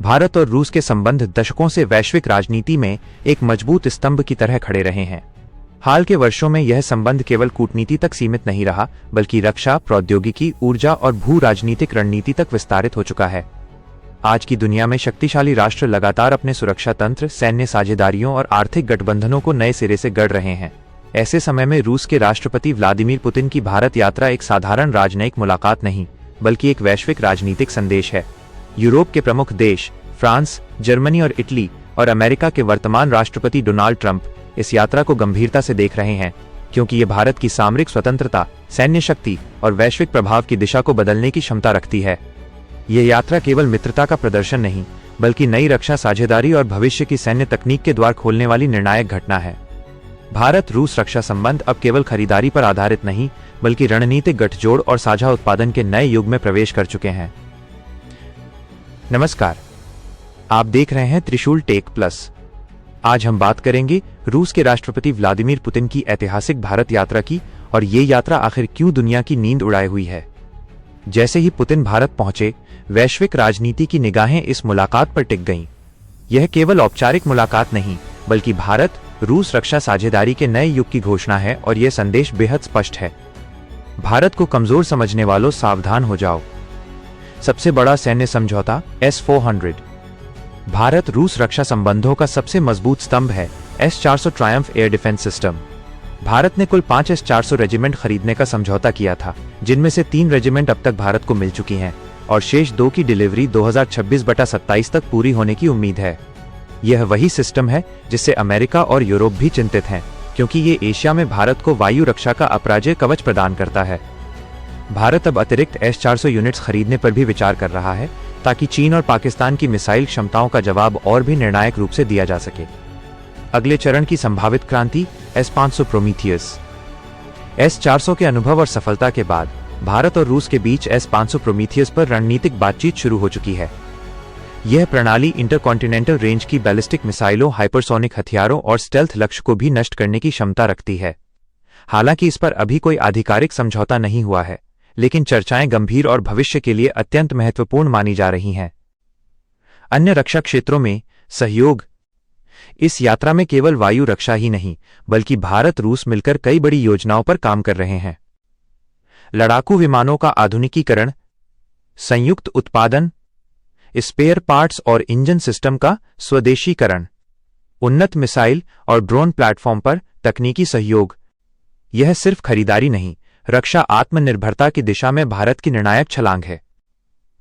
भारत और रूस के संबंध दशकों से वैश्विक राजनीति में एक मजबूत स्तंभ की तरह खड़े रहे हैं। हाल के वर्षों में यह संबंध केवल कूटनीति तक सीमित नहीं रहा, बल्कि रक्षा, प्रौद्योगिकी, ऊर्जा और भू राजनीतिक रणनीति तक विस्तारित हो चुका है। आज की दुनिया में शक्तिशाली राष्ट्र लगातार अपने सुरक्षा तंत्र, सैन्य साझेदारियों और आर्थिक गठबंधनों को नए सिरे से गढ़ रहे हैं। ऐसे समय में रूस के राष्ट्रपति व्लादिमीर पुतिन की भारत यात्रा एक साधारण राजनयिक मुलाकात नहीं, बल्कि एक वैश्विक राजनीतिक संदेश है। यूरोप के प्रमुख देश फ्रांस, जर्मनी और इटली और अमेरिका के वर्तमान राष्ट्रपति डोनाल्ड ट्रंप इस यात्रा को गंभीरता से देख रहे हैं, क्योंकि ये भारत की सामरिक स्वतंत्रता, सैन्य शक्ति और वैश्विक प्रभाव की दिशा को बदलने की क्षमता रखती है। ये यात्रा केवल मित्रता का प्रदर्शन नहीं, बल्कि नई रक्षा साझेदारी और भविष्य की सैन्य तकनीक के द्वार खोलने वाली निर्णायक घटना है। भारत रूस रक्षा संबंध अब केवल खरीदारी पर आधारित नहीं, बल्कि रणनीतिक गठजोड़ और साझा उत्पादन के नए युग में प्रवेश कर चुके हैं। नमस्कार, आप देख रहे हैं त्रिशूल टेक प्लस। आज हम बात करेंगे रूस के राष्ट्रपति व्लादिमीर पुतिन की ऐतिहासिक भारत यात्रा की, और ये यात्रा आखिर क्यों दुनिया की नींद उड़ाए हुई है। जैसे ही पुतिन भारत पहुंचे, वैश्विक राजनीति की निगाहें इस मुलाकात पर टिक गईं। यह केवल औपचारिक मुलाकात नहीं, बल्कि भारत रूस रक्षा साझेदारी के नए युग की घोषणा है, और यह संदेश बेहद स्पष्ट है। भारत को कमजोर समझने वालों, सावधान हो जाओ। सबसे बड़ा सैन्य समझौता S-400। भारत रूस रक्षा संबंधों का सबसे मजबूत स्तंभ है S-400 Triumph air defence system. Bharat ने कुल 5 S-400 रेजिमेंट खरीदने का समझौता किया था, जिनमें से 3 रेजिमेंट अब तक भारत को मिल चुकी हैं, और शेष 2 की डिलीवरी 2026-27 तक पूरी होने की उम्मीद है। यह वही सिस्टम है जिससे अमेरिका और यूरोप भी चिंतित हैं, क्योंकि ये एशिया में भारत को वायु रक्षा का अपराजय कवच प्रदान करता है। भारत अब अतिरिक्त S-400 यूनिट्स खरीदने पर भी विचार कर रहा है, ताकि चीन और पाकिस्तान की मिसाइल क्षमताओं का जवाब और भी निर्णायक रूप से दिया जा सके। अगले चरण की संभावित क्रांति S-500 प्रोमीथियस। S-400 के अनुभव और सफलता के बाद भारत और रूस के बीच S-500 प्रोमीथियस पर रणनीतिक बातचीत शुरू हो चुकी है। यह प्रणाली इंटरकॉन्टिनेंटल रेंज की बैलिस्टिक मिसाइलों, हाइपरसोनिक हथियारों और स्टेल्थ लक्ष्य को भी नष्ट करने की क्षमता रखती है। हालांकि इस पर अभी कोई आधिकारिक समझौता नहीं हुआ है, लेकिन चर्चाएं गंभीर और भविष्य के लिए अत्यंत महत्वपूर्ण मानी जा रही हैं। अन्य रक्षा क्षेत्रों में सहयोग। इस यात्रा में केवल वायु रक्षा ही नहीं, बल्कि भारत रूस मिलकर कई बड़ी योजनाओं पर काम कर रहे हैं। लड़ाकू विमानों का आधुनिकीकरण, संयुक्त उत्पादन, स्पेयर पार्ट्स और इंजन सिस्टम का स्वदेशीकरण, उन्नत मिसाइल और ड्रोन प्लेटफॉर्म पर तकनीकी सहयोग। यह सिर्फ खरीदारी नहीं, रक्षा आत्मनिर्भरता की दिशा में भारत की निर्णायक छलांग है।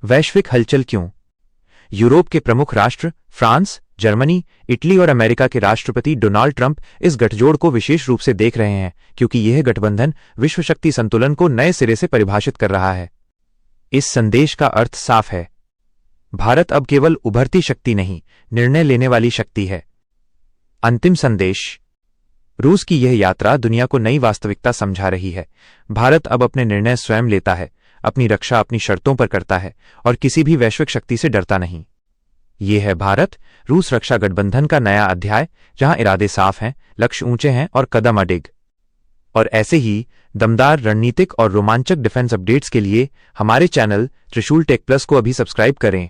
वैश्विक हलचल क्यों? यूरोप के प्रमुख राष्ट्र फ्रांस, जर्मनी, इटली और अमेरिका के राष्ट्रपति डोनाल्ड ट्रंप इस गठजोड़ को विशेष रूप से देख रहे हैं, क्योंकि यह गठबंधन विश्व शक्ति संतुलन को नए सिरे से परिभाषित कर रहा है। इस संदेश का अर्थ साफ है, भारत अब केवल उभरती शक्ति नहीं, निर्णय लेने वाली शक्ति है। अंतिम संदेश। रूस की यह यात्रा दुनिया को नई वास्तविकता समझा रही है। भारत अब अपने निर्णय स्वयं लेता है, अपनी रक्षा अपनी शर्तों पर करता है, और किसी भी वैश्विक शक्ति से डरता नहीं। ये है भारत रूस रक्षा गठबंधन का नया अध्याय, जहां इरादे साफ हैं, लक्ष्य ऊंचे हैं और कदम अडिग। और ऐसे ही दमदार रणनीतिक और रोमांचक डिफेंस अपडेट्स के लिए हमारे चैनल त्रिशूल टेक प्लस को अभी सब्सक्राइब करें।